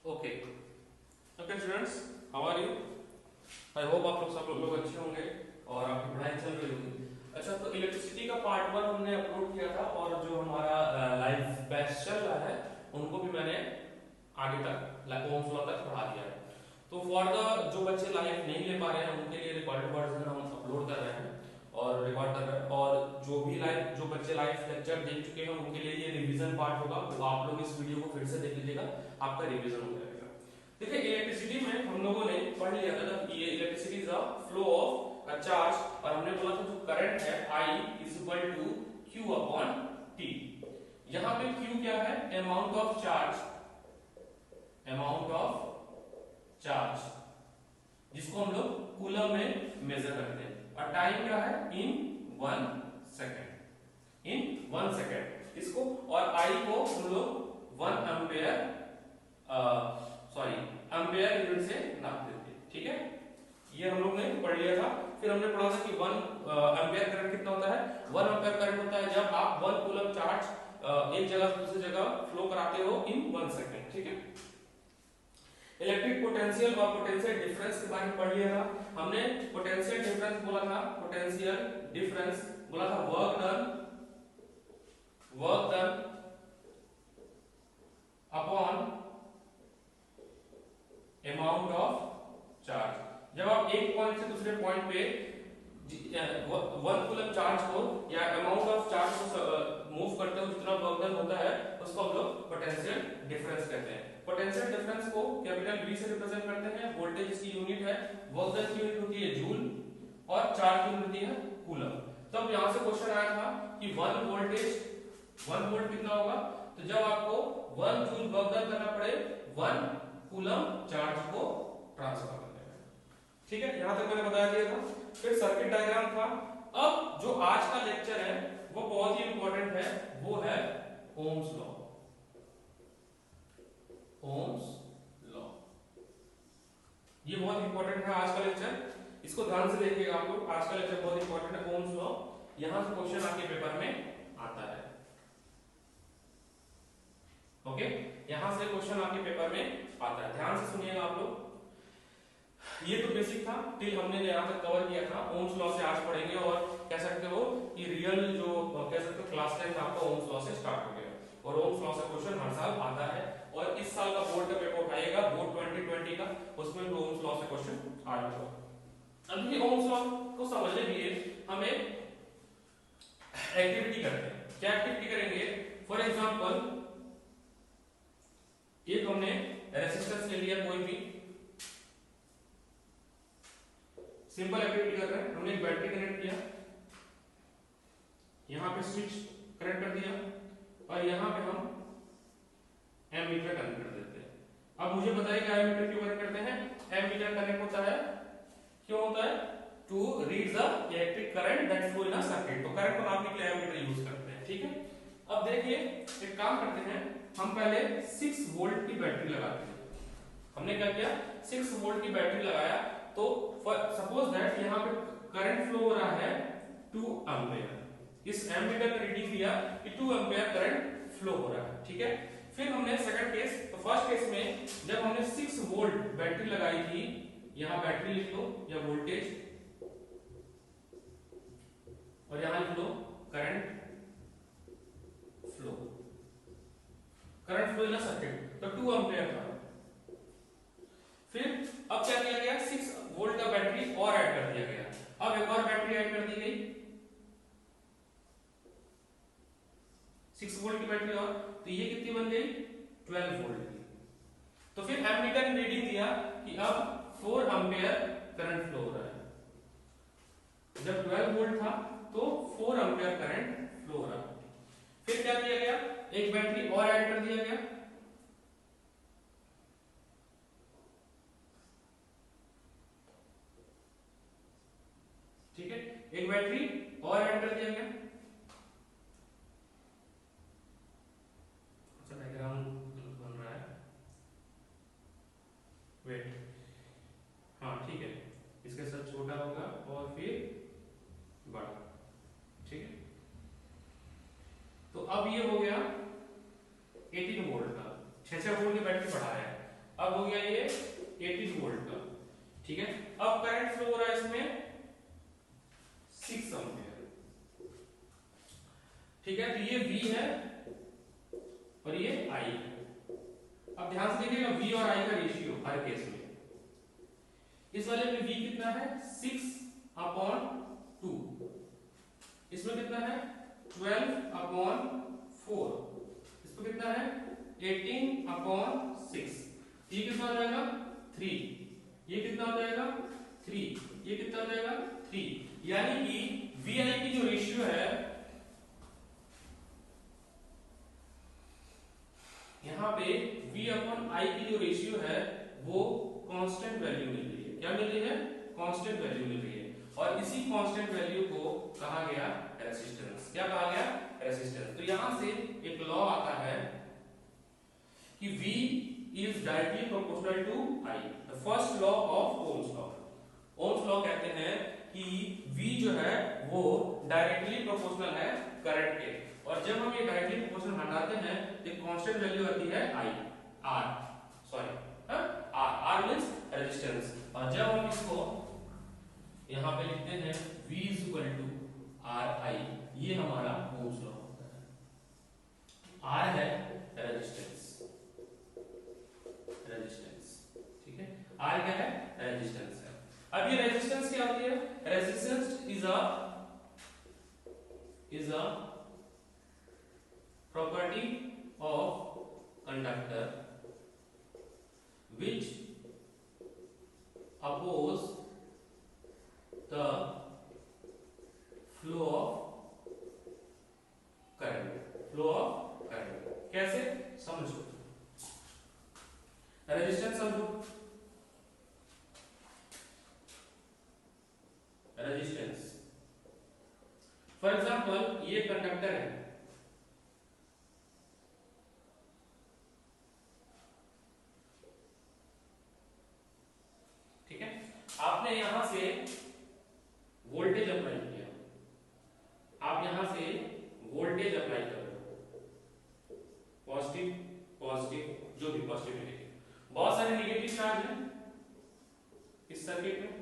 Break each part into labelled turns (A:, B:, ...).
A: Okay okay students, how are you? I hope आप लोग सब लोग अच्छे होंगे और आपकी पढ़ाई चल रही होगी। अच्छा, तो इलेक्ट्रिसिटी का पार्ट 1 हमने अपलोड किया था और जो हमारा लाइव बैच चल रहा है उनको भी मैंने आगे तक ओम्स लॉ तक पढ़ा दिया है। तो फॉर द जो बच्चे लाइव नहीं ले पा रहे हैं उनके लिए रिकॉर्डेड वर्जन हम अपलोड कर रहे हैं और रिकॉर्ड कर रहे हैं, और जो भी लाइव जो बच्चे लाइव लेक्चर देख चुके हैं उनके लिए ये रिवीजन पार्ट होगा। तो आप लोग इस वीडियो को फिर से देख लीजिएगा, आपका रिवीजन हो जाएगा। देखिए, इलेक्ट्रिसिटी में हम लोगों ने पढ़ लिया था कि ये electricity is a flow of a charge, और हमने बोला था जो करंट है I is equal to Q upon T। यहां पे Q क्या है? Amount of charge, amount of charge जिसको हम लोग कूलम में मेजर करते हैं, और टाइम क्या है? इन 1 सेकेंड, इन 1 सेकेंड इसको, और I को हम लोग 1 एम्पेयर एम्पेयर यूनिट से नाप देते हैं। ठीक है, ये हम लोग ने पढ़ लिया था। फिर हमने पढ़ा था कि 1 एम्पेयर करंट कितना होता है? 1 एम्पेयर करंट होता है जब आप 1 कूलम चार्ज एक जगह से दूसरी जगह फ्लो कराते हो इन 1 सेकेंड। ठीक है, इलेक्ट्रिक पोटेंशियल और पोटेंशियल डिफरेंस के बारे में पढ़ लिया था हमने। पोटेंशियल डिफरेंस बोला था, पोटेंशियल डिफरेंस बोला था work done upon amount of charge. जब आप एक पॉइंट से दूसरे पॉइंट पे 1 कूलम चार्ज को या अमाउंट ऑफ चार्ज को मूव करते हो, जितना वर्क डन होता है उसको हम लोग पोटेंशियल डिफरेंस कहते हैं। पोटेंशियल डिफरेंस को कैपिटल V से रिप्रेजेंट करते हैं। वोल्टेज इसकी यूनिट है, वर्क डन की यूनिट होती है जूल, और चार्ज की यूनिट होती है कूलम। तो अब यहां से क्वेश्चन आया था कि 1 वोल्ट कितना होगा? तो जब आपको 1 जूल वर्क डन करना पड़े 1 कूलम चार्ज को ट्रांसफर करने में। ठीक है, यहां तक मैंने बता दिया था। फिर सर्किट डायग्राम था। अब जो आज का लेक्चर है वो बहुत ही इंपॉर्टेंट है, वो है ओम्स लॉ। ओम्स लॉ ये बहुत इंपॉर्टेंट है आज का लेक्चर, इसको ध्यान से देखिएगा आप लोग। आज का लेक्चर बहुत इंपॉर्टेंट है, ओम्स लॉ। यहां से क्वेश्चन आपके पेपर में आता है। ओके, यहां से क्वेश्चन आपके पेपर में आता है, ध्यान से सुनिएगा आप लोग। ये तो बेसिक था, टिल हमने यहां तक कवर किया था। ओम्स लॉ से आज पढ़ेंगे, और कह सकते हो कि रियल जो कह सकते हो क्लास 10 आपका ओम्स लॉ से स्टार्ट हो गया, और ओम्स लॉ से क्वेश्चन हर साल आता है। और इस साल का बोर्ड का पेपर उठाएगा, बोर्ड 2020 का, उसमें भी ओम्स लॉ से क्वेश्चन आ जाएगा। अब ये ओम्स लॉ को समझने के लिए हम एक एक्टिविटी करते हैं। क्या एक्टिविटी करेंगे? फॉर एग्जांपल, एक हमने रेजिस्टेंस ले लिया, कोई भी सिंपल एक्टिविटी कर रहे हैं। हमने एक बैटरी कनेक्ट किया, यहां पे स्विच कनेक्ट कर दिया, और यहां पे हम एमीटर कनेक्ट कर देते हैं। अब मुझे बताइए कि एमीटर क्यों कनेक्ट करते हैं? एमीटर कनेक्ट होता है, क्यों होता है? To read the electric current that flow in a circuit. तो करंट को नापने के लिए एमीटर यूज करते हैं। ठीक है, अब देखिए एक काम करते हैं, हम पहले 6 वोल्ट की बैटरी लगाते हैं। हमने क्या किया? 6 वोल्ट की बैटरी लगाया। तो सपोज दैट यहां पे करंट फ्लो हो रहा है 2 एम्पीयर। इस एमीटर ने रीडिंग दिया कि 2 एम्पीयर करंट फ्लो हो रहा है। ठीक है, फिर हमने सेकंड केस, तो फर्स्ट केस में जब हमने 6 वोल्ट बैटरी लगाई थी, यहां बैटरी लिख लो या वोल्टेज, और यहां लिख लो current flow. Current flow in a circuit, तो 2 एम्पीयर था। फिर अब क्या किया गया? 6 वोल्ट का बैटरी और ऐड कर दिया गया। अब एक और बैटरी ऐड कर दी गई, 6 वोल्ट की बैटरी, और तो ये कितनी बन गई? 12 वोल्ट की। तो फिर एमीटर ने रीडिंग दिया कि अब 4 एम्पीयर करंट फ्लो हो रहा है। जब 12 वोल्ट था तो 4 एम्पीयर करंट फ्लो हो रहा है। फिर क्या किया गया? एक बैटरी और ऐड कर दिया गया, ठीक है, एक बैटरी और ऐड कर दिया गया। अच्छा, डायग्राम बन रहा है, वेट, हाँ ठीक है, इसके साथ छोटा होगा और फिर बड़ा। ठीक है, तो अब ये हो गया 18 वोल्ट का, 6 वोल्ट की बैटरी बढ़ाया है। अब हो गया ये 18 वोल्ट का, ठीक है। अब करंट फ्लो हो रहा है इसमें 6 एम्पीयर, ठीक है। तो ये V है और ये I है। अब ध्यान से देखिएगा V और I का रेशियो हर केस में, इस वाले में V कितना है 6/2, इसमें कितना है 12/4, इसमें कितना है 18/6, ये कितना हो जाएगा 3, ये कितना हो जाएगा 3, ये कितना हो जाएगा 3, यानी कि VI की जो रेशियो है यहाँ पे V/I की जो रेशियो है वो कांस्टेंट वैल्यू मिल रही है। क्या मिल रही है? कांस्टेंट वैल्यू मिल रही है। और इसी कांस्टेंट वैल्यू को कहा गया रेजिस्टेंस। क्या कहा गया? रेजिस्टेंस। तो यहां से एक लॉ आता है कि V is directly proportional to I, the first law of Ohm's law। Ohm's law कहते हैं कि V जो है वो डायरेक्टली प्रोपोर्शनल है करंट के, और जब हम ये डायरेक्टली प्रोपोर्शनल हटाते हैं तो कांस्टेंट वैल्यू आती है I, R, sorry R means resistance. और जब हम इसको यहां पे लिखते हैं V is equal to RI, ये हमारा ओम्स लॉ होता है। R है रेजिस्टेंस, ठीक है। R क्या है? रेजिस्टेंस है। अब ये रेजिस्टेंस क्या होती है? Resistance is a property of conductor which oppose the flow of current। कैसे? समझो, रेजिस्टेंस समझो। रेजिस्टेंस फॉर एग्जांपल ये कंडक्टर है, ठीक है। आपने यहां से वोल्टेज अप्लाई किया, आप यहां से वोल्टेज अप्लाई कर रहे हो, पॉजिटिव पॉजिटिव, जो भी पॉजिटिव नेगेटिव। बहुत सारे नेगेटिव चार्ज हैं इस सर्किट में,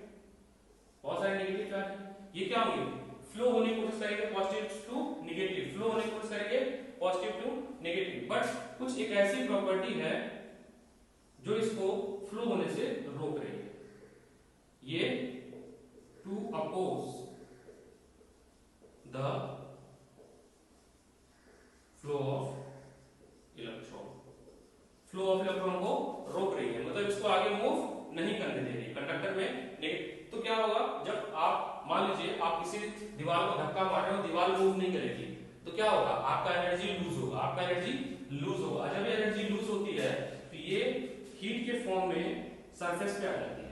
A: बहुत सारे नेगेटिव चार्ज हैं। ये क्या होंगे? फ्लो होने की कोशिश करेंगे पॉजिटिव टू नेगेटिव, फ्लो होने की कोशिश करेंगे पॉजिटिव टू नेगेटिव। बट कुछ एक ऐसी प्रॉपर्टी है जो इसको फ्लो होने से रोक रही है। ये to oppose the flow of electron, flow of electron को रोक रही है, मतलब इसको आगे मूव नहीं करने दे रही कंडक्टर में। तो क्या होगा? जब आप मान लीजिए आप किसी दीवार को धक्का मार रहे हो, दीवार मूव नहीं करेगी, तो क्या होगा? आपका एनर्जी लूज होगा, आपका एनर्जी लूज होगा। जब ये एनर्जी लूज होती है तो ये हीट के फॉर्म में सरफेस पे आ जाती है,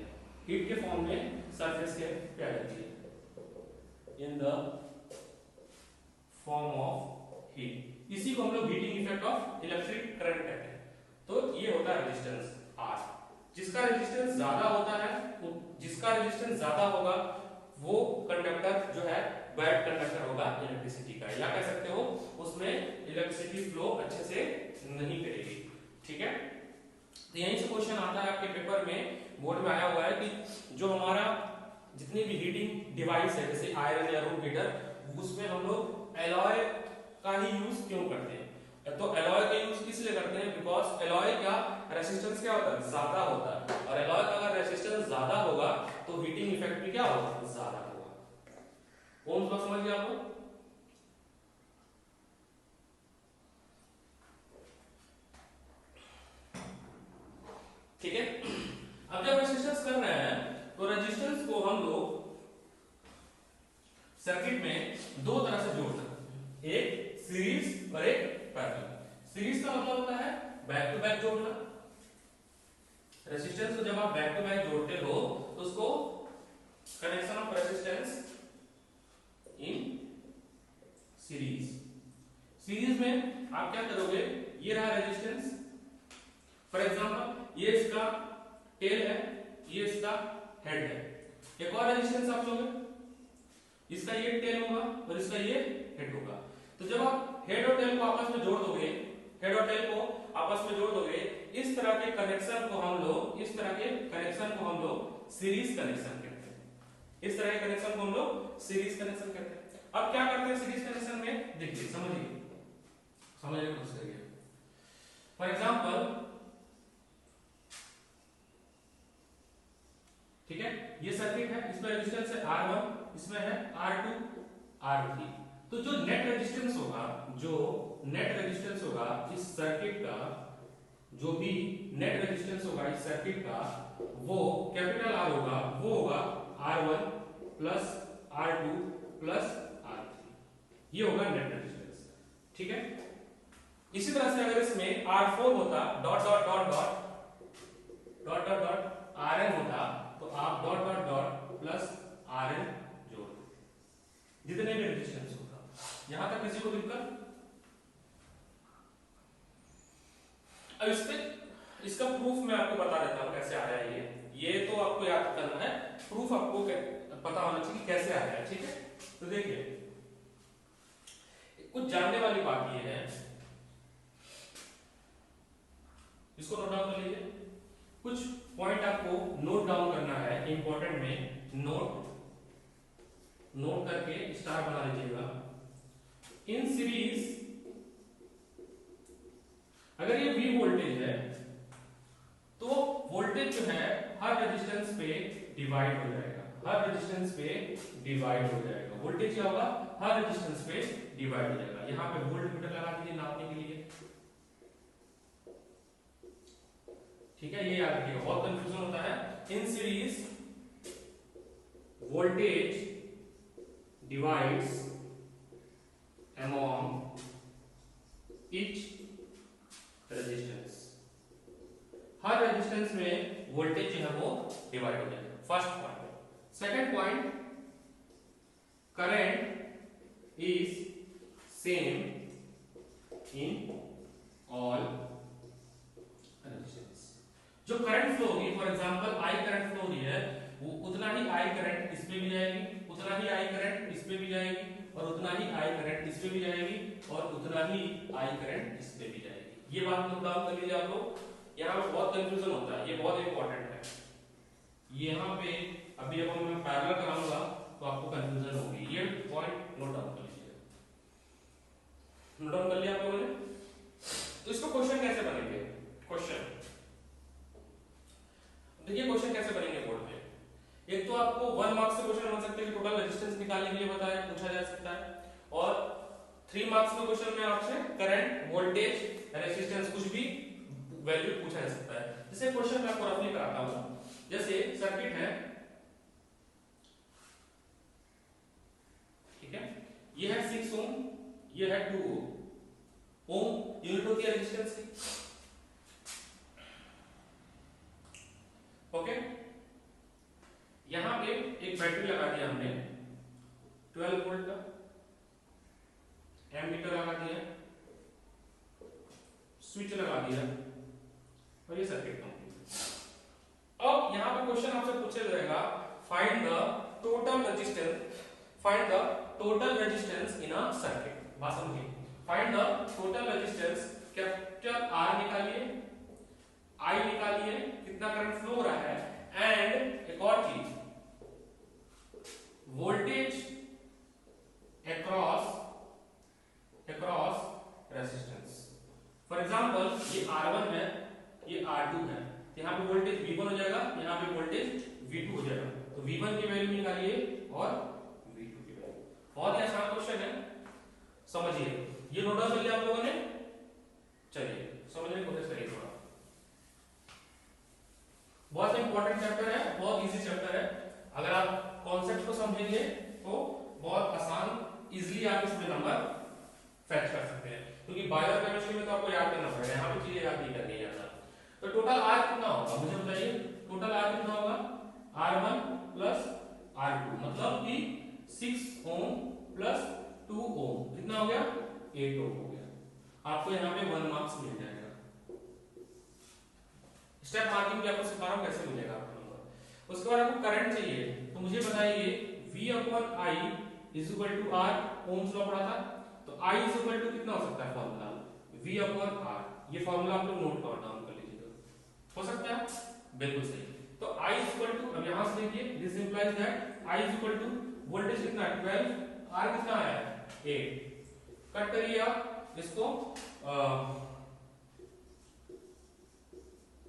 A: हीट के फॉर्म में सरफेस पे आ जाती है, in the form of heat. इसी को हम लोग heating effect of electric current कहते हैं। तो ये होता है रेजिस्टेंस R। जिसका रेजिस्टेंस ज्यादा होता है, जिसका रेजिस्टेंस ज्यादा होगा वो कंडक्टर जो है बैड कंडक्टर होगा इलेक्ट्रिसिटी का, या कह सकते हो उसमें इलेक्ट्रिसिटी फ्लो अच्छे से नहीं करेगी, ठीक है। तो यहीं से क्वेश्चन आता है आपके पेपर में, बोर्ड में आया हुआ है कि जो हमारा जितनी भी हीटिंग डिवाइस है जैसे आयरन या रूम हीटर, उसमें हम लोग एलॉय का ही यूज क्यों करते हैं? तो एलॉय का यूज इसलिए करते हैं बिकॉज एलॉय का रेजिस्टेंस क्या होता है? ज्यादा होता है, और एलॉय का अगर रेजिस्टेंस ज्यादा होगा तो हीटिंग इफेक्ट भी क्या होगा? ज्यादा होगा। ओम्स लॉ समझ गए आप लोग? ठीक है। अब जब रेजिस्टेंस कर रहे हैं तो रेजिस्टेंस को हम लोग सर्किट में दो तरह से जोड़ सकते हैं, एक सीरीज और एक पैरेलल। सीरीज का मतलब होता है बैक टू बैक जोड़ना। रेजिस्टेंस को जब आप बैक टू बैक जोड़ते हो तो उसको connection of resistance in series. Series में आप क्या करोगे? ये रहा रेजिस्टेंस, फॉर एग्जांपल ये इसका टेल है, ये इसका हेड है। एक और रेजिस्टेंस आप लोगे, इसका ये टेल होगा और इसका ये हेड होगा। तो जब आप हेड और टेल को आपस में जोड़ दोगे, हेड और टेल को आपस में जोड़ दोगे इस तरह के कनेक्शन को हम लोग सीरीज कनेक्शन कहते हैं। इस तरह के कनेक्शन को हम लोग सीरीज कनेक्शन कहते हैं। अब क्या करते हैं सीरीज कनेक्शन में, देखिए समझने की कोशिश करिए। फॉर एग्जांपल, ठीक है, ये सर्किट है, इसमें रेजिस्टेंस है R1, इसमें है R2, R3। तो जो नेट रेजिस्टेंस होगा इस सर्किट का, जो भी नेट रेजिस्टेंस होगा इस सर्किट का, वो कैपिटल R होगा, वो होगा R1 plus R2 plus R3। ये होगा नेट रेजिस्टेंस, ठीक है। इसी तरह से अगर इसमें R4 होता dot dot dot dot dot dot dot Rn होता, तो आप dot dot dot plus Rn जोड़, जितने भी रेजिस्टेंस होगा। यहां तक किसी को दिक्कत? अब इसका प्रूफ मैं आपको बता देता हूं कैसे आया ये तो आपको याद करना है, प्रूफ आपको पता होना चाहिए कैसे आया है, ठीक है। तो देखिए, कुछ जानने वाली बात ये है, इसको नोट डाउन कर लीजिए। कुछ पॉइंट आपको नोट डाउन करना है, इंपॉर्टेंट में नोट करके स्टार बना लीजिएगा। इन सीरीज अगर ये V वोल्टेज है तो वोल्टेज जो है हर रेजिस्टेंस पे डिवाइड हो जाएगा, वोल्टेज क्या होगा, हर रेजिस्टेंस पे डिवाइड हो जाएगा। यहां पे वोल्ट मीटर लगा दीजिए नापने के लिए, ठीक है। ये याद रखिएगा, बहुत कंफ्यूजन होता है। In series voltage divides among each resistance, her resistance में वोल्टेज जो है वो डिवाइड हो जाएगा, first point. Second point, current is same in all resistance. जो करंट फ्लो होगी, for example I current flow हो रही है, वो उतना ही I करंट इस पे भी जाएगी, उतना ही I करंट इस पे भी जाएगी, और उतना ही I करंट इस पे भी जाएगी, और उतना ही I करंट इस पे भी जाएगी। ये बात नोट डाउन कर लीजिए आप लोग, यहाँ पे बहुत कंफ्यूजन होता है, ये बहुत इंपॉर्टेंट है। यहाँ पे अभी अब मैं पैरेलल कराऊंगा तो आपको कंफ्यूजन होगी, ये पॉइंट नोट डाउन कर लीजिए। नोट डाउन कर लिया आप लोगों ने? तो इसको क्वेश्चन कैसे बनेंगे, क्वेश्चन देखिए, क्वेश्चन कैसे बनेंगे बोर्ड पे। एक तो आपको 1 मार्क्स से क्वेश्चन बन सकते हैं, टोटल रेजिस्टेंस निकालने के लिए बताया, पूछा जा सकता है, और 3 मार्क्स के क्वेश्चन में आपसे करंट, वोल्टेज, रेजिस्टेंस कुछ भी वैल्यू पूछा जा सकता है। जैसे क्वेश्चन मैं आपको रफली कराता हूं, जैसे सर्किट है, ठीक है, ये है 6 ओम, ये है 2 ओम। ओम यूनिट होती है रेजिस्टेंस की, ओके। यहां पे एक बैटरी लगा दिया हमने 12 वोल्ट का, एमीटर लगा दिया, स्विच लगा दिया, और ये सर्किट कंप्लीट। अब यहां पे क्वेश्चन आपसे पूछा जाएगा, find the total resistance in a circuit. बात समझिए, find the total resistance, capital R निकालिए, I निकालिए, कितना करंट फ्लो हो रहा है, एंड एक और चीज, voltage across resistance. For example, ये R1 है, ये R2 है, यहाँ पे वोल्टेज V1 हो जाएगा, यहाँ पे वोल्टेज V2 हो जाएगा। तो V1 की वैल्यू निकालिए और V2 की वैल्यू। बहुत ही आसान क्वेश्चन है, समझिए। ये नोट डाउन कर लिया आप लोगों ने? चलिए समझने की कोशिश करिए थोड़ा। बहुत इंपॉर्टेंट चैप्टर है, बहुत इजी चैप्टर है। अगर आप कॉन्सेप्ट को समझेंगे तो बहुत आसान, इजीली आप इसमें नंबर फैच कर सकते हैं, क्योंकि बायो और केमिस्ट्री में तो आपको याद करना पड़ेगा, यहाँ पे चीजें याद नहीं करनी है ज्यादा। तो टोटल R कितना होगा मुझे बताइए, टोटल R कितना होगा, R1 प्लस R2, मतलब कि 6 ओम प्लस 2 ओम, कितना हो गया, 8 ओम हो गया। आपको यहाँ पे 1 मार्क्स मिल जाएगा। स्टेप मार्किंग भी आपको सिखा रहा हूं कैसे मिलेगा आपको नंबर। उसके बाद आपको करंट चाहिए, तो मुझे बताइए V/I is equal to R, Ohm's law पढ़ा था, तो I इज इक्वल टू कितना हो सकता है फॉर्मूला, V/R। ये फॉर्मूला आप लोग नोट डाउन कर लीजिएगा। हो सकता है, बिल्कुल सही। तो I इज इक्वल टू, अब यहां से देखिए, this implies that I is equal to voltage कितना है 12, R कितना है 8। कट करिए आप इसको,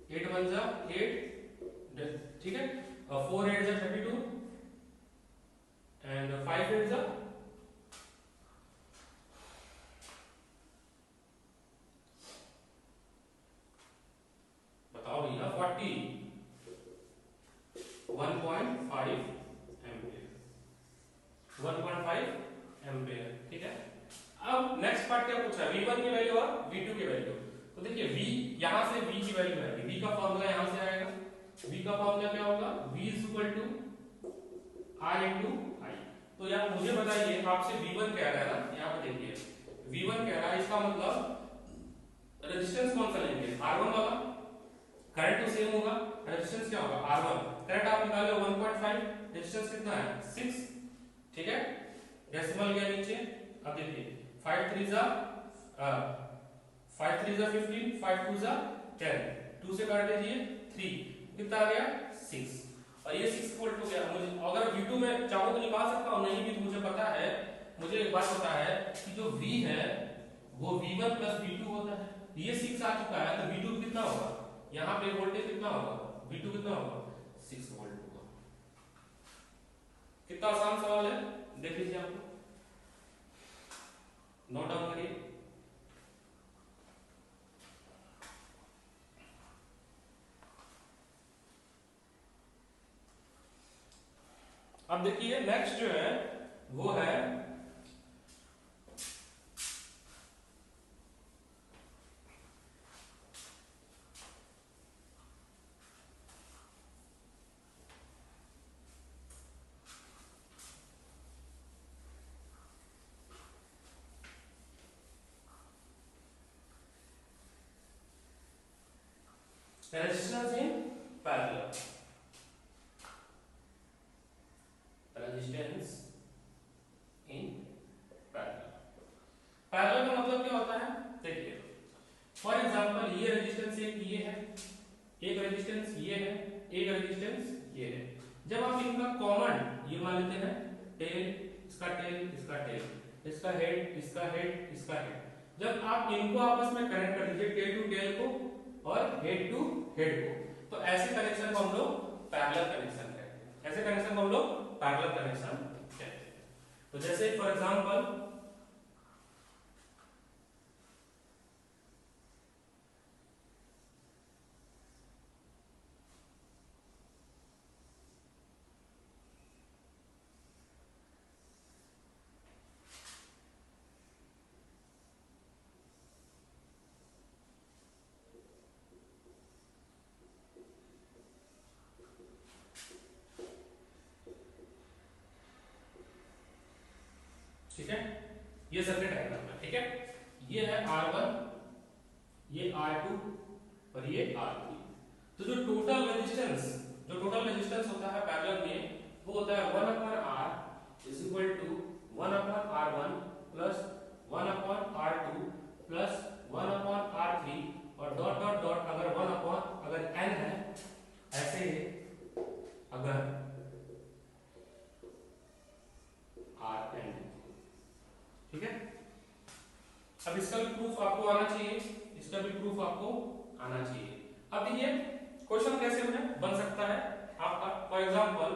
A: 8 1 जा 8, ठीक है, 4 8 जा 32 एंड 5 8 जा, बताओ भैया 40, 1.5 एम्पियर, 1.5 एम्पियर, ठीक है। अब नेक्स्ट पार्ट क्या पूछा है, V1 की वैल्यू और V2 की वैल्यू। तो देखिए V, यहां से V की वैल्यू आएगी, V का फॉर्मूला यहां से आएगा, V का फॉर्मूला क्या होगा, V is equal to R into I। तो यार मुझे बताइए, आपसे V1 कह रहा है ना, यहाँ पे देखिए V1 कह रहा है, इसका मतलब रेजिस्टेंस कौन सा लेंगे, R1 वाला, करंट तो सेम होगा, रेजिस्टेंस क्या होगा R1, करंट आप निकाले 1.5, रेजिस्टेंस कितना है 6, ठीक है, डेसिमल गया नीचे। अब देखिए 5 3 जा 15, 5 2 जा 10, 2 से काट दीजिए 3, कितना आ गया 6, और ये 6 वोल्ट हो गया। मुझे अगर V2 में चाहूं तो निकाल सकता हूं, नहीं भी तो मुझे पता है, मुझे एक बात पता है कि जो V है वो V1 प्लस V2 होता है। ये 6 आ चुका है, तो V2 कितना होगा, यहाँ पे वोल्टेज कितना होगा, V2 कितना होगा 6 वोल्ट होगा। कितना आसान सवाल है, देख लीजिए, आपको नोट डाउन करिए। अब देखिए नेक्स्ट जो है वो है resistance in parallel, resistance in parallel. Parallel का मतलब क्या होता है, देखिए फॉर एग्जांपल ये रेजिस्टेंस एक ये है, एक रेजिस्टेंस ये है, एक रेजिस्टेंस ये है। जब आप इनका कॉमन ये मान लेते हैं, टेल इसका टेल इसका टेल, इसका हेड इसका हेड इसका हेड, जब आप इनको आपस में कनेक्ट कर दीजिए, टेल टू टेल को और हेड टू हेड को, तो ऐसे कनेक्शन को हम लोग पैरेलल कनेक्शन कहते हैं, ऐसे कनेक्शन को हम लोग पैरेलल कनेक्शन कहते हैं। तो जैसे फॉर एग्जांपल ठीक है, ये सर्किट डायग्राम है, ठीक है, ये है R1, ये R2 और ये R3। तो जो टोटल रेजिस्टेंस होता है पैरेलल में, वो होता है 1/R is equal to 1/R1 plus 1/R2 plus 1/R3 और डॉट डॉट डॉट, अगर n है, ऐसे अगर Rn, ठीक है। अब इसका भी प्रूफ आपको आना चाहिए, इसका भी प्रूफ आपको आना चाहिए। अब देखिए क्वेश्चन कैसे बन सकता है आपका, फॉर एग्जांपल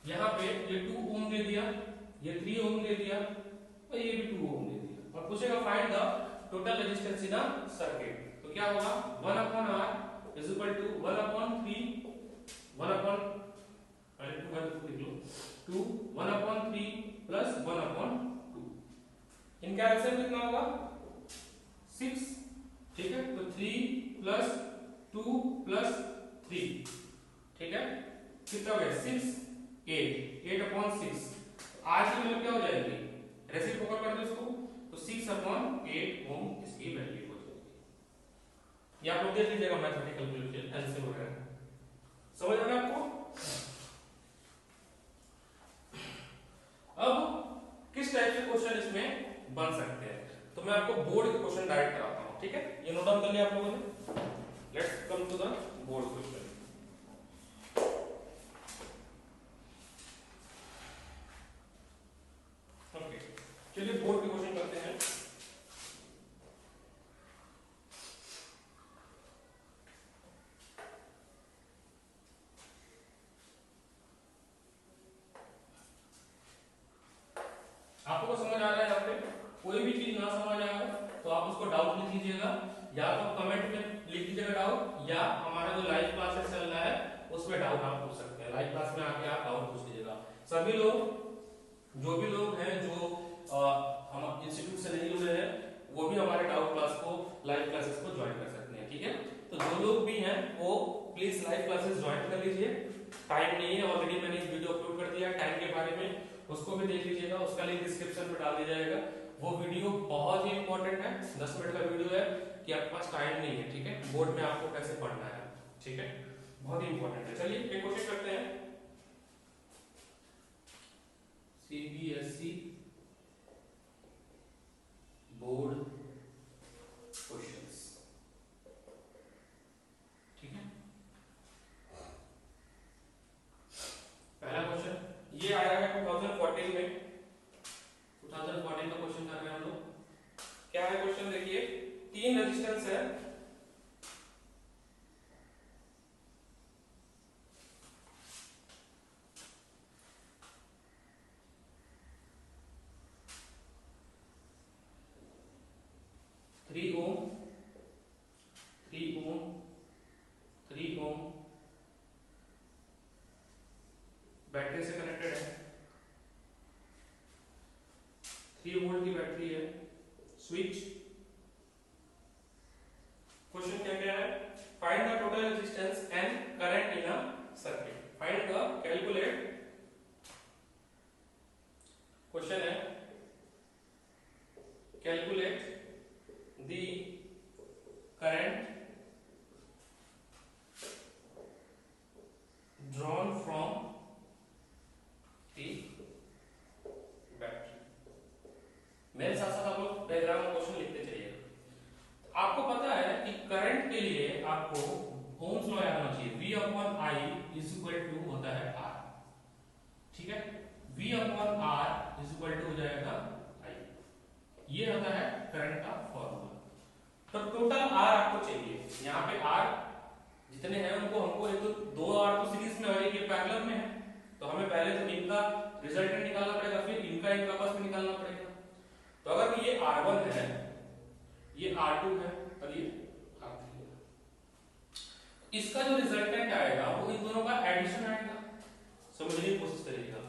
A: यहाँ पे ये 2 ओम दे दिया, ये 3 ओम दे दिया और ये भी 2 ओम दे दिया, और पूछेगा find the total resistance in a circuit. तो क्या होगा 1/R इज इक्वल टू 1/3 पहले 2 बाय 2 लिख लो, 2 1/3 प्लस 1/2, इनका आंसर कितना होगा 6, ठीक है। तो 3 प्लस 2 प्लस 3, ठीक है, कितना हो गया 6 8/6। आज की वैल्यू क्या हो जाएगी, रेसिप्रोकल कर दो इसको, तो 6/8 ओम इसकी वैल्यू हो जाएगी। ये आप लोग देख लीजिएगा मैथमेटिकल कैलकुलेशन एलसीएम वगैरह, समझ आ रहा है आपको। अब किस टाइप के क्वेश्चन इसमें बन सकते हैं, तो मैं आपको बोर्ड के क्वेश्चन डायरेक्ट कराता हूं, ठीक है, ये नोट डाउन कर लिया आप लोगों ने। Let's come to the board question. Okay, चलिए बोर्ड के क्वेश्चन करते हैं। आपको समझ आ रहा है? यहाँ पे कोई भी चीज ना समझ आए तो आप उसको डाउट लिख लीजिएगा, या तो कमेंट में लिख दीजिएगा डाउट, या हमारा जो लाइव क्लासेस चल रहा है उसमें डाउट आप पूछ सकते हैं। लाइव क्लास में आके आप डाउट पूछ लीजिएगा। सभी लोग जो भी लोग हैं जो हम इंस्टीट्यूट से नहीं जुड़े हैं वो भी हमारे डाउट क्लास को, लाइव क्लासेस को ज्वाइन कर सकते हैं, ठीक है। तो जो लोग भी हैं वो प्लीज लाइव क्लासेस ज्वाइन कर लीजिए। टाइम नहीं है, ऑलरेडी मैंने एक वीडियो अपलोड कर दिया है टाइम के बारे में, उसको भी देख लीजिएगा, उसका लिंक डिस्क्रिप्शन में डाल दिया जाएगा। वो वीडियो बहुत ही इंपॉर्टेंट है, 10 मिनट का वीडियो है कि आपके पास टाइम नहीं है, ठीक है, बोर्ड में आपको कैसे पढ़ना है, ठीक है, बहुत ही इंपॉर्टेंट है। चलिए एक क्वेश्चन करते हैं। सीबीएसई बोर्ड क्वेश्चंस, ठीक है। पहला क्वेश्चन ये आया है 2014 में, 2014 का क्वेश्चन कर रहे हैं हम लोग। क्या है क्वेश्चन? देखिए, 3 रेजिस्टेंस है, थ्री ओम, 3 ओम, 3 ओम बैटरी से कनेक्टेड है, 3 वोल्ट की बैटरी है, स्विच। क्वेश्चन क्या क्या है? Find the total resistance and current in a circuit. Find the, calculate, question है calculate the current drawn from the battery. मेरे साथ साथ आप लोग डायग्राम में क्वेश्चन लिखते चलिए। आपको पता है कि करंट के लिए आपको ओम्स लॉ याद होना चाहिए, V upon I is equal to होता है R, ठीक है। V upon R is equal to हो जाएगा I, ये होता है करंट का फॉर्मूला। तो टोटल R आपको चाहिए, यहाँ पे R जितने हैं उनको हमको, एक तो 2 R तो सीरीज में और एक पैरेलल में है, तो हमें पहले तो इनका रिजल्टेंट निकालना पड़ेगा, फिर इनका इनका आपस में निकालना पड़ेगा। तो अगर ये R1 है, ये R2 है और ये R3 है, इसका जो रिजल्टेंट आएगा वो इन दोनों का एडिशन आएगा। समझने की कोशिश करिएगा।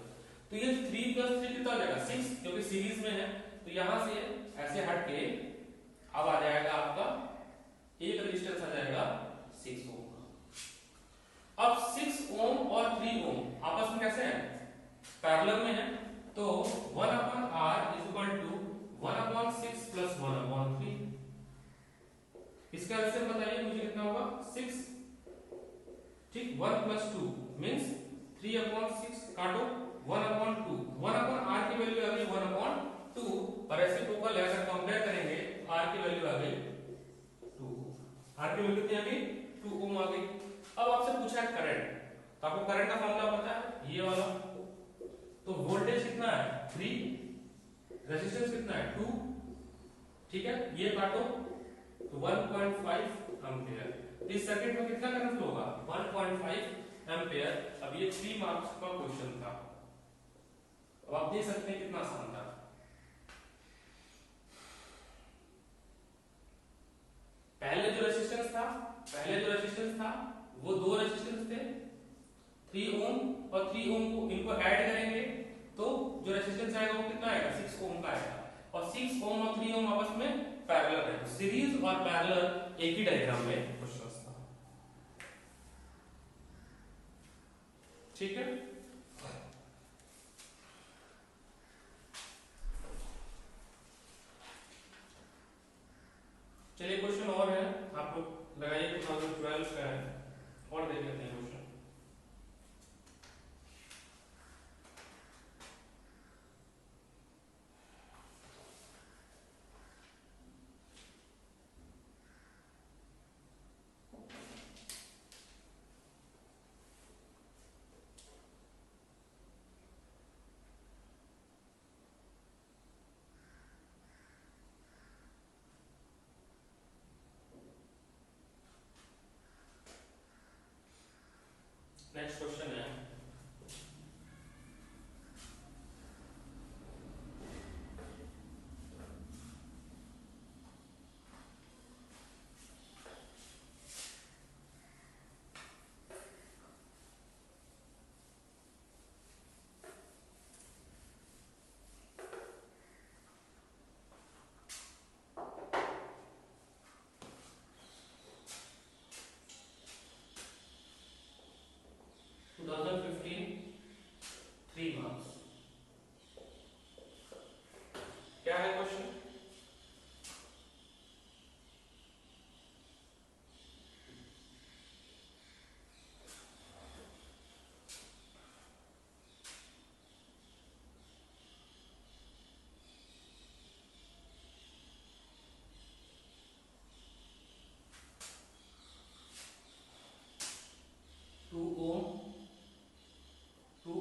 A: तो ये 3 + 3 कितना हो जाएगा? 6, क्योंकि सीरीज में है, तो यहां से ऐसे हट के अब आ जाएगा आपका एक रेजिस्टेंस आ जाएगा 6 ओम का। अब 6 ओम और 3 ओम आपस में कैसे हैं? पैरेलल में है, तो 1/R इज इक्वल टू 1/6 + 1/3। इसका आंसर बताइए मुझे कितना होगा? 6, ठीक। 1 + 2 मींस 3/6, काटो 1/2, 1/R की वैल्यू आ गई 1/2, और रेसिप्रोकल अगर कंपेयर करेंगे R की वैल्यू आ गई 2, R की वैल्यू कितनी आ गई? 2 ओम आ गई। अब आपसे पूछा है करंट, तो आपको करंट का फॉर्मूला पता है, ये वाला। तो वोल्टेज कितना है? 3, रेजिस्टेंस कितना है? 2, ठीक है, ये काटो तो 1.5 एम्पियर। इस सर्किट में कितना करंट फ्लो होगा? 1.5 एम्पियर। अब ये 3 मार्क्स का क्वेश्चन था। अब आप देख सकते हैं कितना आसान था। पहले जो रेजिस्टेंस था वो 2 रेजिस्टेंस थे, 3 ओम और 3 ओम को इनको ऐड करेंगे तो जो रेजिस्टेंस आएगा वो कितना आएगा? 6 ओम का आएगा। और 6 ओम और 3 ओम आपस में पैरेलल है, तो सीरीज और पैरेलल एक ही डायग्राम में क्वेश्चन था, ठीक है। चलिए क्वेश्चन और है, आप लोग लगाइए, 2012 का है, और देख लेते हैं क्वेश्चन। 2015 3 मार्क्स। क्या है question? Two ohm 4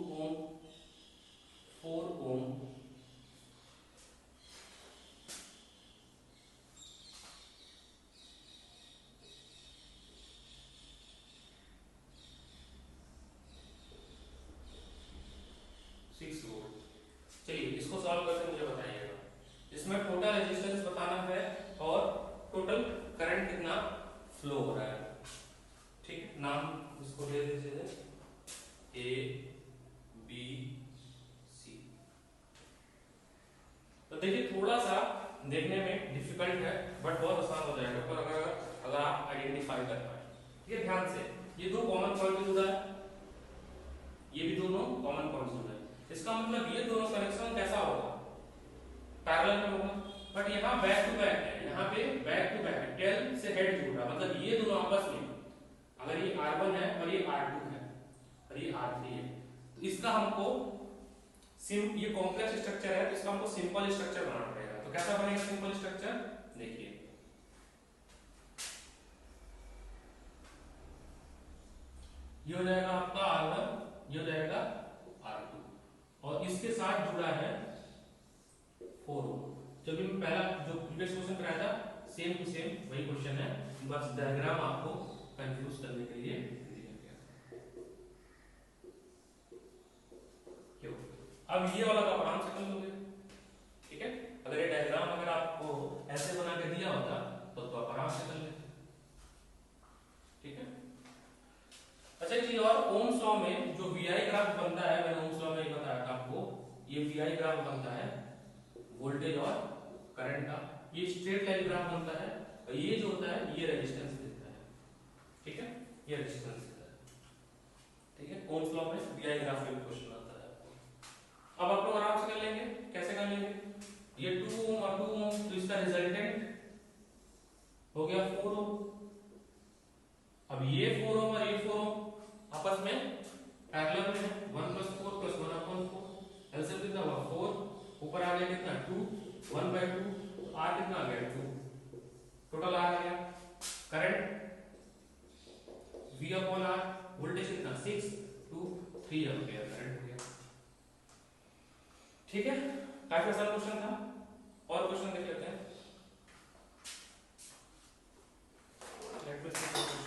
A: ohm 6 volt. चलिए इसको सॉल्व करके मुझे बताइएगा। इसमें टोटल रेजिस्टेंस बताना है और टोटल करंट कितना फ्लो हो रहा है। ठीक, नाम इसको दे दीजिए ए बी सी। तो देखिए थोड़ा सा देखने में डिफिकल्ट है बट बहुत आसान हो जाएगा पर अगर आप आइडेंटिफाई कर पाए। ठीक है, ध्यान से ये दो कॉमन पॉइंट जुड़ा है, ये भी दोनों कॉमन पॉइंट्स जुड़ा है। इसका मतलब ये दोनों कनेक्शन कैसा होगा? पैरेलल में होगा। बट यहाँ बैक टू बैक है, यहाँ पे बैक टू बैक टेल से हेड जुड़ रहा है, मतलब ये दोनों आपस में, अगर ये R1 है और ये R2 है और ये R3 है, तो इसका हमको ये कॉम्प्लेक्स स्ट्रक्चर है तो इसका हमको सिंपल स्ट्रक्चर बनाना पड़ेगा। तो कैसा बनेगा सिंपल स्ट्रक्चर? देखिए ये हो जाएगा आपका R1, ये हो जाएगा R2 और इसके साथ जुड़ा है 4 ओम। जब मैं पहला जो प्रीवियस क्वेश्चन कराया था सेम टू सेम वही क्वेश्चन है, बस डायग्राम आपको कंफ्यूज करने के लिए दिया गया। क्यों? अब ये वाला तो आप आराम से कर लोगे। ठीक है, अगर ये डायग्राम अगर आपको ऐसे बना के दिया होता तो आप आराम से कर लेते। ठीक है, अच्छा एक चीज और, ओम्स लॉ में जो वीआई ग्राफ बनता है, मैंने ओम्स लॉ में बताया था आपको, ये वीआई ग्राफ बनता है वोल्टेज और करंट का, ये स्ट्रेट लाइन ग्राफ बनता है और ये जो होता है ये रेजिस्टेंस देता है। ठीक है, ये रेजिस्टेंस देता है। ठीक है, ओम्स लॉ में वीआई ग्राफ में क्वेश्चन आता है। अब आप लोग आराम से कर लेंगे। कैसे कर लेंगे? ये 2 ओम और 2 ओम, तो इसका रिजल्टेंट हो गया 4 ओम। अब ये 4 ओम और ये 4 ओम आपस में पैरेलल में है, 1 + 4 + 1/4 एलसीएम कितना हुआ 4, ऊपर आ गया कितना 2, 1/2, तो R कितना आ गया 2, टोटल R आ गया। करंट V/R, वोल्टेज कितना 6 2 3 एम्पीयर करंट हो गया। ठीक है, काफी आसान क्वेश्चन था। और क्वेश्चन देख लेते हैं। Let me see question.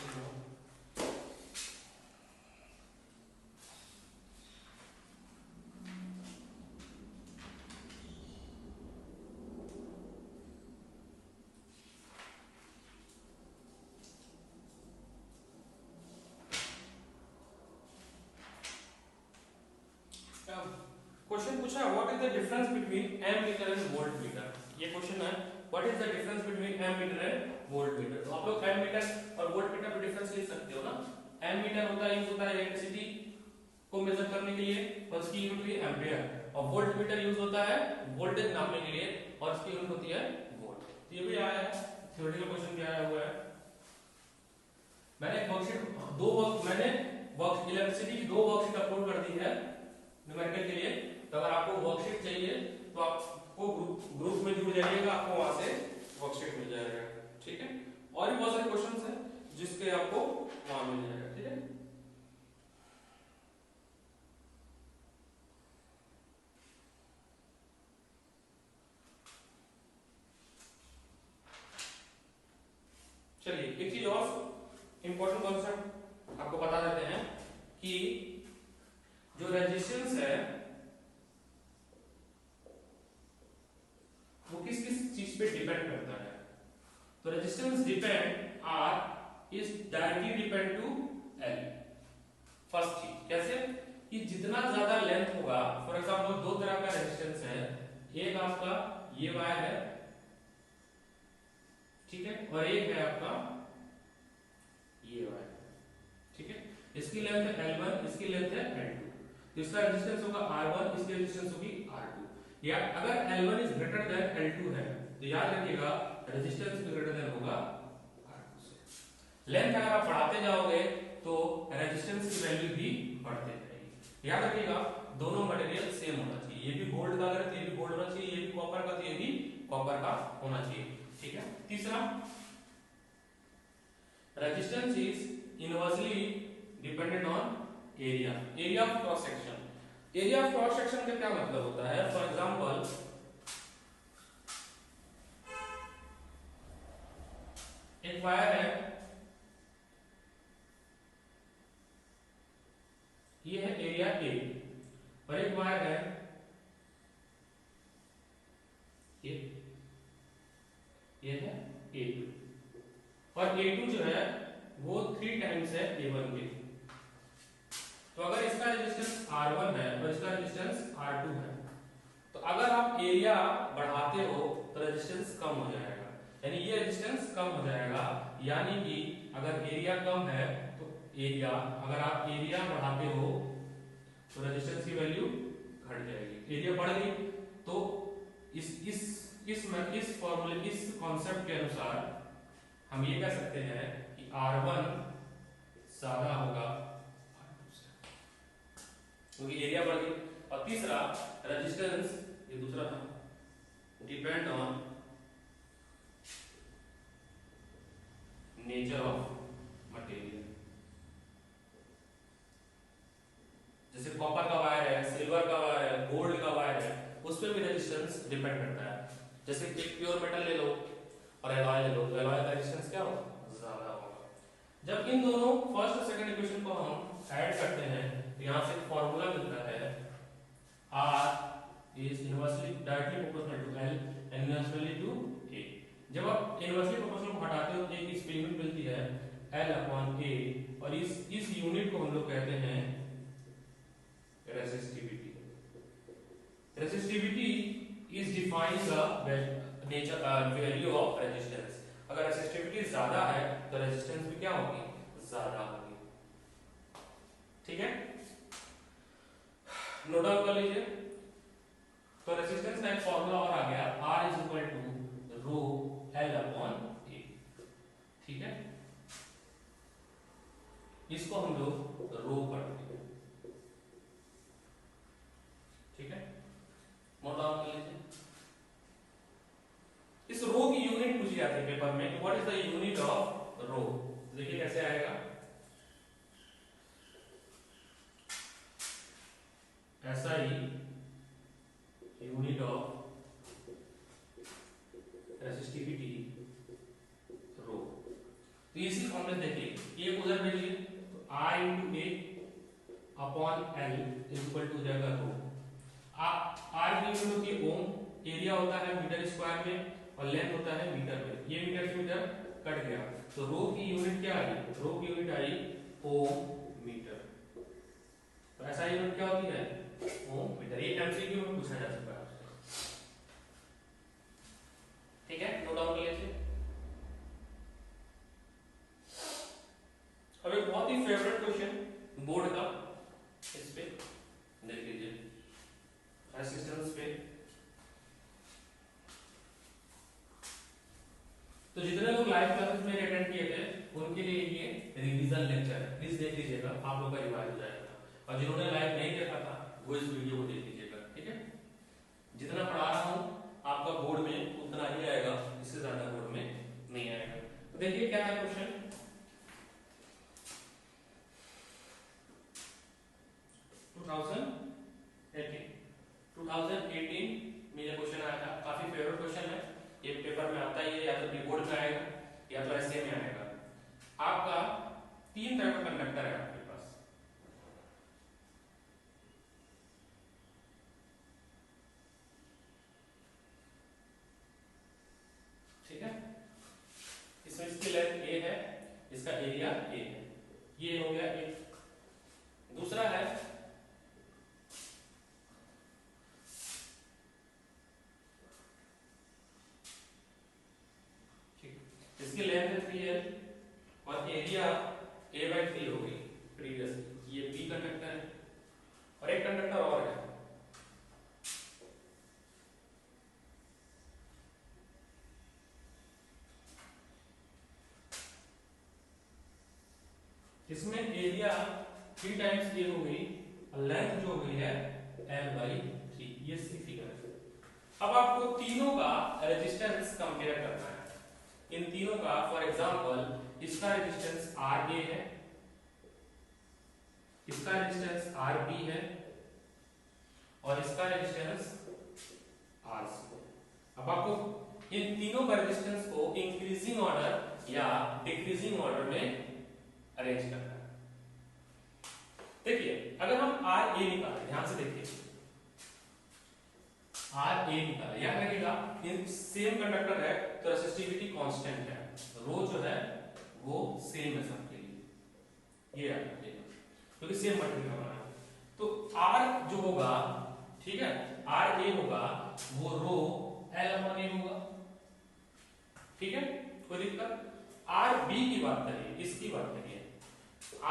A: Question पूछा है what is the difference between ammeter and voltmeter. ये क्वेश्चन है what is the difference between ammeter and voltmeter. तो आप लोग एमीटर और वोल्टमीटर में डिफरेंस लिख सकते हो ना। एमीटर होता है यूज होता है इलेक्ट्रिसिटी को मेजर करने के लिए और उसकी यूनिट होती है एम्पीयर, और वोल्टमीटर यूज होता है वोल्टेज नापने के लिए और उसकी यूनिट होती है वोल्ट। तो ये भी आया है थ्योरेटिकल क्वेश्चन भी आया हुआ है। मैंने वर्कशीट मैंने इलेक्ट्रिसिटी की 2 वर्कशीट अपलोड कर दी है न्यूमेरिकल के लिए। तो अगर आपको वर्कशीट चाहिए तो आपको ग्रुप में जुड़ जाइएगा, आपको वहां से वर्कशीट मिल जाएगा। ठीक है, और भी बहुत सारे क्वेश्चंस हैं जिसके आपको वहां मिल जाएगा। ठीक है, चलिए एक चीज और इंपॉर्टेंट कॉन्सेप्ट आपको बता देते हैं कि जो रेजिस्टेंस है वो किस किस चीज पे डिपेंड करता है। तो resistance depend R is directly depend to L. First चीज कैसे कि जितना ज्यादा लेंथ होगा, फॉर एग्जांपल 2 तरह का रेजिस्टेंस है, एक आपका ये वायर है, ठीक है, और एक है आपका ये वायर। ठीक है, इस इसकी लेंथ है L1, इसकी लेंथ है L2, तो इसका रेजिस्टेंस होगा R1, इसकी रेजिस्टेंस होगी R2। या अगर L1 is greater than L2 है तो याद रखिएगा रेजिस्टेंस भी ग्रेटर देन होगा R2 से। लेंथ अगर आप बढ़ाते जाओगे तो रेजिस्टेंस की वैल्यू भी बढ़ते जाएगी। याद रखिएगा दोनों मटेरियल सेम होना चाहिए, ये भी गोल्ड का अगर ये भी गोल्ड होना चाहिए, ये भी कॉपर का तो ये भी कॉपर का होना चाहिए। ठीक है। तीसरा, resistance is inversely dependent on area, area of cross section. Area of cross section का क्या मतलब होता है? फॉर एग्जांपल एक वायर है, ये है एरिया ए, और एक वायर है ये है A2, और A2 जो है वो 3 टाइम्स है A1 के। तो अगर इसका रेजिस्टेंस R1 है और इसका रेजिस्टेंस R2 है, तो अगर आप एरिया बढ़ाते हो तो रेजिस्टेंस कम हो जाएगा, यानी ये रेजिस्टेंस कम हो जाएगा। यानी कि अगर एरिया कम है तो एरिया, अगर आप एरिया बढ़ाते हो तो रेजिस्टेंस की वैल्यू घट जाएगी। एरिया बढ़ गई तो इस फॉर्मूले, इस कॉन्सेप्ट के अनुसार हम ये कह सकते हैं कि R1 ज्यादा होगा R2 से, क्योंकि एरिया बढ़ गई। और तीसरा, रेजिस्टेंस, ये दूसरा था, depend on nature of material. जैसे कॉपर का वायर है, सिल्वर का वायर है, गोल्ड का वायर है, उस पर भी रेजिस्टेंस डिपेंड करता है। जैसे एक प्योर मेटल ले लो और एलॉय ले लो, तो एलॉय का रेजिस्टेंस क्या होगा? ज्यादा होगा। जब इन दोनों फर्स्ट और सेकंड इक्वेशन को हम ऐड करते हैं तो यहां से फॉर्मूला मिलता है R is inversely directly proportional to L and inversely to A। जब आप इनवर्सली प्रोपोर्शनल को हटाते हो तो एक इस यूनिट मिलती है L अपॉन A, और इस यूनिट को हम लोग कहते हैं resistivity. Resistivity is defying the nature value of resistance. अगर रेसिस्टिविटी ज्यादा है तो रेजिस्टेंस भी क्या होगी? ज्यादा होगी। ठीक है, नोट डाउन कर लीजिए। तो रेजिस्टेंस का एक फॉर्मूला और आ गया, R is equal to rho L upon A। ठीक है, इसको हम लोग रो पढ़ते हैं। ठीक है, नोट डाउन कर लीजिए। इस रो की यूनिट पूछी जाती है पेपर में, what is the unit of rho. देखिए कैसे आएगा, ऐसा ही यूनिट ऑफ रेसिस्टिविटी रो। तो इसी फॉर्मूले देखिए, ये उधर भेजिए तो R into A upon L is equal to जाएगा रो। R की यूनिट होती है ओम, एरिया होता है मीटर स्क्वायर में, और लेंथ होता है मीटर में। ये मीटर से मीटर कट गया तो रो की यूनिट क्या आई? रो की यूनिट आई ओम मीटर। तो ऐसा यूनिट क्या होती है? ओम मीटर। ये एमसीक्यू में पूछा जा सकता है आपसे। ठीक है, नोट डाउन कर लीजिए। अब एक बहुत ही फेवरेट क्वेश्चन बोर्ड का, इस पे देख लीजिए, रेजिस्टेंस पे। तो जितने लोग लाइव क्लासेस में अटेंड किए थे उनके लिए ये रिवीजन लेक्चर है, प्लीज देख लीजिएगा, आप लोग का रिवाइज हो जाएगा। और जिन्होंने लाइव नहीं देखा था वो इस वीडियो को देख लीजिएगा। ठीक है, जितना पढ़ा रहा हूं आपका बोर्ड में उतना ही आएगा, इससे ज्यादा बोर्ड में नहीं आएगा। तो देखिए क्या है क्वेश्चन, 2018 में ये क्वेश्चन आया था। काफी फेवरेट क्वेश्चन है, ये पेपर में आता ही है, या तो रिपोर्ट में आएगा या तो ऐसे में आएगा। आपका 3 तरह का कंडक्टर है आपके पास। ठीक है, इसमें इसकी लेंथ A है, इसका एरिया A है, ये हो गया एक। दूसरा है इसकी लेंथ है 3L और एरिया A/3 हो गई। प्रीवियसली। ये बी कंडक्टर है और एक कंडक्टर और है, इसमें एरिया 3 टाइम्स ए हो गई, लेंथ जो हुई है L/3। ये सी फिगर है। अब आपको तीनों का रेजिस्टेंस कंपेयर करना है। इन तीनों का, फॉर एग्जांपल इसका रेजिस्टेंस RA है, इसका रेजिस्टेंस RB है और इसका रेजिस्टेंस RC। अब आपको इन तीनों का रेजिस्टेंस को इंक्रीजिंग ऑर्डर या डिक्रीजिंग ऑर्डर में अरेंज करना है। देखिए अगर हम RA निकालें, ध्यान से देखिए, RA निकालें, क्या करेगा, सेम कंडक्टर है तो रेसिस्टिविटी कांस्टेंट है, रो जो है वो सेम है सबके लिए, ये याद रखिएगा क्योंकि सेम मटेरियल का बना है। तो R जो होगा, ठीक है, RA होगा वो रो L/A होगा, ठीक है, कोई दिक्कत। RB की बात करिए, इसकी बात करिए,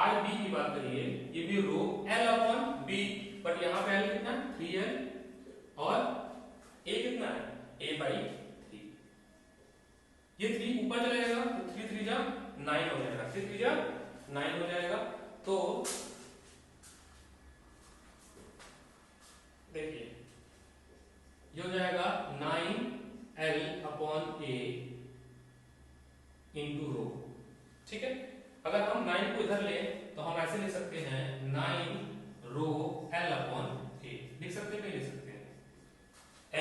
A: RB की बात करिए, ये भी रो L/B, बट यहां पे L कितना है, 3L, और A कितना है, A/3। ये 3 ऊपर चला जाएगा तो 3 3 जा 9 हो जाएगा, 3 3 जा 9 हो जाएगा। तो देखिए ये हो जाएगा 9L/A इंटू रो, ठीक है। अगर हम 9 को इधर ले तो हम ऐसे ले सकते हैं 9 रो L/A, लिख सकते हैं, नहीं लिख सकते हैं,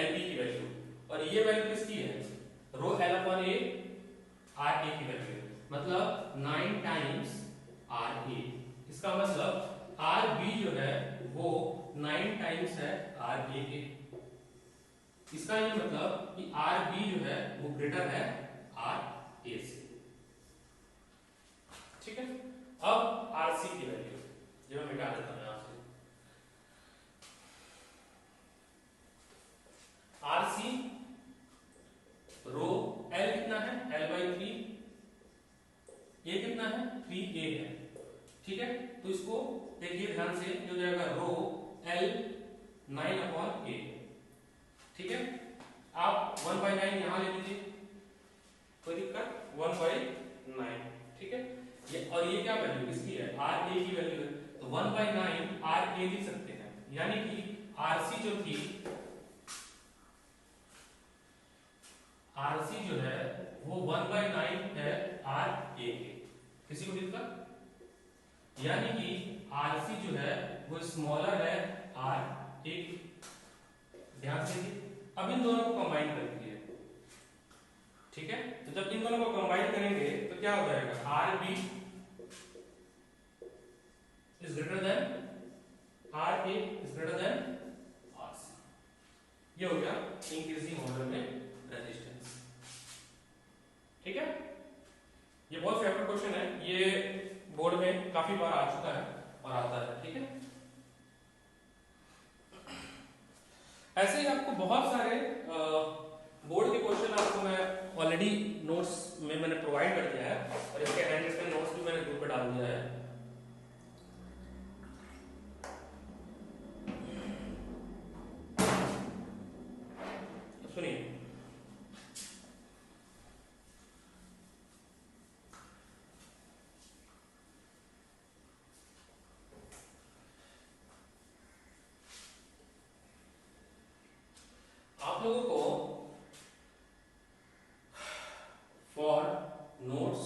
A: LB की वैल्यू, और ये वैल्यू किसकी है, रो L/A, RA की वैल्यू है, मतलब 9 टाइम्स RA। इसका मतलब RB जो है वो 9 टाइम्स है RA के। इसका ये मतलब कि RB जो है वो ग्रेटर है RA से, ठीक है। अब RC की वैल्यू जो मैं मिटा देता हूं यहां से, RC रो L कितना है, L/3, A कितना है, 3A है, ठीक है। तो इसको देखिए ध्यान से, जो जाएगा रो L 9/A, ठीक है। आप 1/9 यहां ले लीजिए, कोई दिक्कत, 1/9, ठीक है। ये और ये क्या वैल्यू इसकी है, RA की वैल्यू है, तो 1/9 RA लिख सकते हैं, यानी कि RC जो थी, RC जो है वो 1/9 है RA के। किसी को दिक्कत, यानी कि RC जो है वो स्मॉलर है RA के। ध्यान से देखिए, अब इन दोनों को कंबाइन कर दीजिए, ठीक है। तो जब इन दोनों को कंबाइन करेंगे तो क्या हो जाएगा, RB is greater than RA is greater than RC। ये हो गया इंक्रीजिंग ऑर्डर में रेजिस्टेंस, ठीक है। ये बहुत फेवरेट क्वेश्चन है, ये बोर्ड में काफी बार आ चुका है और आता है, ठीक है। ऐसे ही आपको बहुत सारे बोर्ड के क्वेश्चन आपको मैं ऑलरेडी नोट्स में मैंने प्रोवाइड कर दिया है, और इसके हैंड रिटन नोट्स भी मैंने ग्रुप पे डाल दिया है। सुनिए, आप लोगों को फॉर नोट्स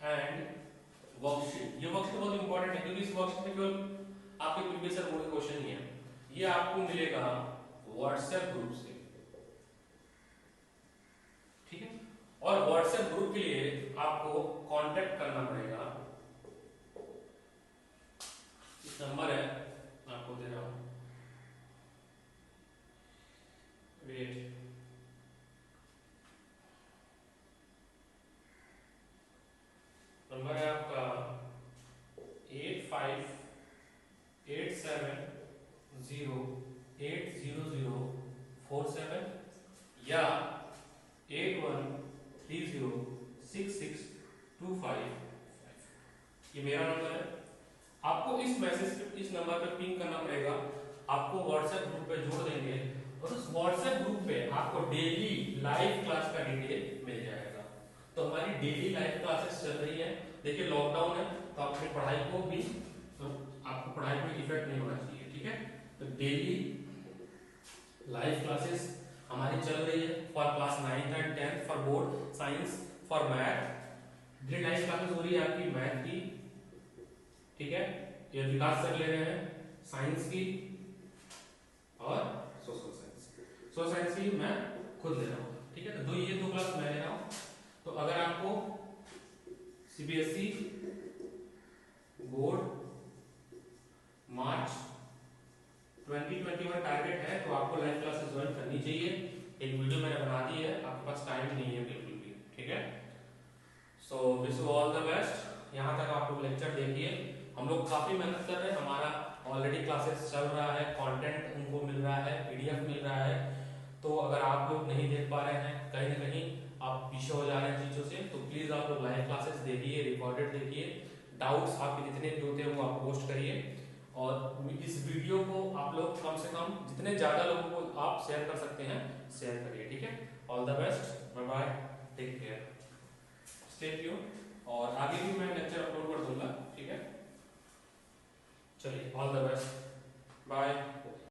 A: एंड वर्कशीट, ये वर्कशीट बहुत इंपॉर्टेंट है क्योंकि इस वर्कशीट में केवल आपके प्रीवियस ईयर बोर्ड के क्वेश्चन ही है। ये आपको मिलेगा व्हाट्सएप ग्रुप से, ठीक है। और व्हाट्सएप ग्रुप के लिए आपको कांटेक्ट करना पड़ेगा, इस नंबर है मैं आपको दे रहा हूं, वेट, नंबर है आपका 8587080047 या 81306625। ये मेरा नंबर है, आपको इस मैसेज पे, इस नंबर पे पिंग करना पड़ेगा, आपको व्हाट्सएप ग्रुप पे जोड़ देंगे और उस व्हाट्सएप ग्रुप पे आपको डेली लाइव क्लास का डिटेल मिल जाएगा। तो हमारी डेली लाइव क्लासेस चल रही है। देखिए लॉकडाउन है तो अपनी पढ़ाई को भी, तो आपको पढ़ाई में इफेक्ट नहीं होना चाहिए, ठीक है। तो डेली लाइव क्लासेस हमारी चल रही है for class 9th and 10th, for board science, for math. Daily live classes हो रही है आपकी मैथ की, ठीक है, ये विकास सर ले रहे हैं, साइंस की और सोशल साइंस। सोशल साइंस की मैं खुद ले रहा हूँ, ठीक है। तो ये दो क्लास मैं ले रहा हूँ। तो अगर आपको सीबीएसई बोर्ड मार्च 2021 टारगेट है तो आपको लाइव क्लासेस ज्वाइन करनी चाहिए। एक वीडियो मैंने बना दी है, आपके पास टाइम नहीं है बिल्कुल भी, ठीक है। So wish you all the best. यहाँ तक आप लोग लेक्चर देखिए, हम लोग काफी मेहनत कर रहे हैं, हमारा ऑलरेडी क्लासेस चल रहा है, कंटेंट उनको मिल रहा है, पीडीएफ मिल रहा है। तो अगर आप लोग नहीं देख पा रहे हैं, कहीं ना कहीं आप पीछे हो जा रहे हैं चीजों से, तो प्लीज आप लोग लाइव क्लासेस देखिए, रिकॉर्डेड देखिए, डाउट्स आपके जितने भी होते हैं वो आप पोस्ट करिए। और इस वीडियो को आप लोग कम से कम जितने ज्यादा लोगों को आप शेयर कर सकते हैं शेयर करिए, ठीक है। All the best, bye bye, take care, stay tuned. और आगे भी मैं लेक्चर अपलोड